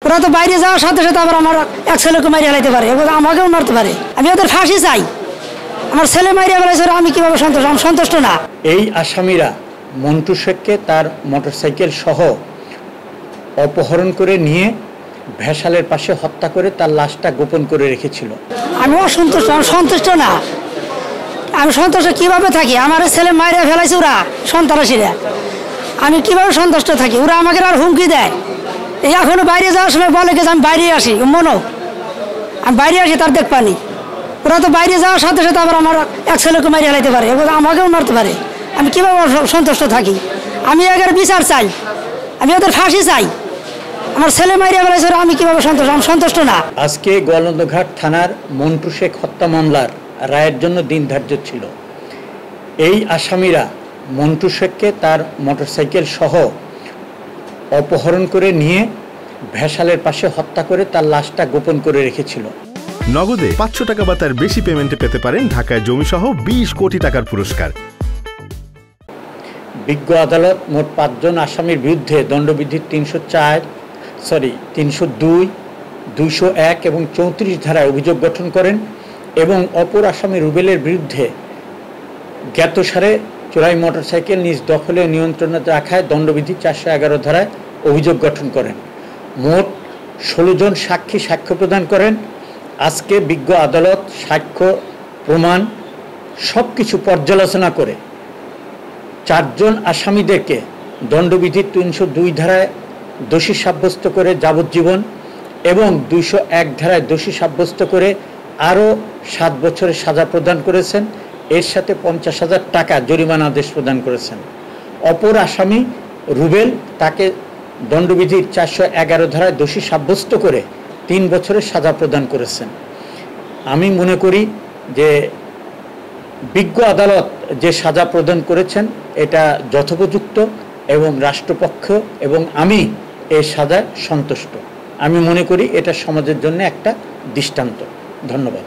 ওরা তো বাইরে যাওয়ার সাথে সাথে আবার আমার এক ছেলেকে মারিয়ে ফেলাইতে পারে এবং আমাকেও মারতে পারে। আমি ওদের ফাঁসি চাই। আমার ছেলে মারিয়ে ফেলাইছে, আমি কিভাবে সন্তুষ্ট? আমি সন্তুষ্ট না। এই আসামিরা মন্টু শেখকে তার মোটরসাইকেল সহ অপহরণ করে নিয়ে ভেসালের পাশে হত্যা করে তার লাশটা গোপন করে রেখেছিল। আমি অসন্তুষ্ট, আমি সন্তুষ্ট না। আমি সন্তুষ্ট কিভাবে থাকি? আমার ছেলে মারিয়ে ফেলাইছে ওরা, সন্ত্রাসীরা। আমি কিভাবে সন্তুষ্ট থাকি? ওরা আমাকে আর হুমকি দেয়। এই এখনো বাইরে যাওয়ার সময় বলে যে আমি বাইরে আসি, মনো আমি বাইরে আসি, তার দেখ পানি। ওরা তো বাইরে যাওয়ার সাথে সাথে আবার আমার এক ছেলেকে মারিয়ে ফেলাইতে পারে এবং আমাকেও মারতে পারে। আমি কীভাবে সন্তুষ্ট থাকি? আমি এদের বিচার চাই, আমি ওদের ফাঁসি চাই। আমার ছেলে মারিয়ে ফেলাইছে, আমি কীভাবে সন্তুষ্ট? আমি সন্তুষ্ট না। আজকে গোয়ালন্দঘাট থানার মন্টু শেখ হত্যা মামলার রায়ের জন্য দিন ধার্য ছিল। এই আসামিরা মন্টু শেখকে তার মোটরসাইকেল সহ অপহরণ করে নিয়ে ভেসালের পাশে হত্যা করে তার লাশটা গোপন করে রেখেছিল। নগদে 500 টাকা বা তার বেশি পেমেন্টে পেতে পারেন ঢাকায় জমিসহ 20 কোটি টাকার পুরস্কার। বিজ্ঞ আদালত মোট 5 জন আসামির বিরুদ্ধে দণ্ডবিধির 302, 201 এবং 34 ধারায় অভিযোগ গঠন করেন এবং অপর আসামি রুবেলের বিরুদ্ধে জ্ঞাতসারে চোরাই মোটরসাইকেল নিজ দখলে নিয়ন্ত্রণে রাখায় দণ্ডবিধি 411 ধারায় অভিযোগ গঠন করেন। মোট 16 জন সাক্ষী সাক্ষ্য প্রদান করেন। আজকে বিজ্ঞ আদালত সাক্ষ্য প্রমাণ সব কিছু পর্যালোচনা করে 4 জন আসামিদেরকে দণ্ডবিধির 302 ধারায় দোষী সাব্যস্ত করে যাবজ্জীবন এবং 201 ধারায় দোষী সাব্যস্ত করে আরও 7 বছরের সাজা প্রদান করেছেন। এর সাথে 50,000 টাকা জরিমানা আদেশ প্রদান করেছেন। অপর আসামি রুবেল, তাকে দণ্ডবিধির 411 ধারায় দোষী সাব্যস্ত করে 3 বছরের সাজা প্রদান করেছেন। আমি মনে করি যে বিজ্ঞ আদালত যে সাজা প্রদান করেছেন এটা যথোপযুক্ত এবং রাষ্ট্রপক্ষ এবং আমি এই সাজায় সন্তুষ্ট। আমি মনে করি এটা সমাজের জন্য একটা দৃষ্টান্ত। ধন্যবাদ।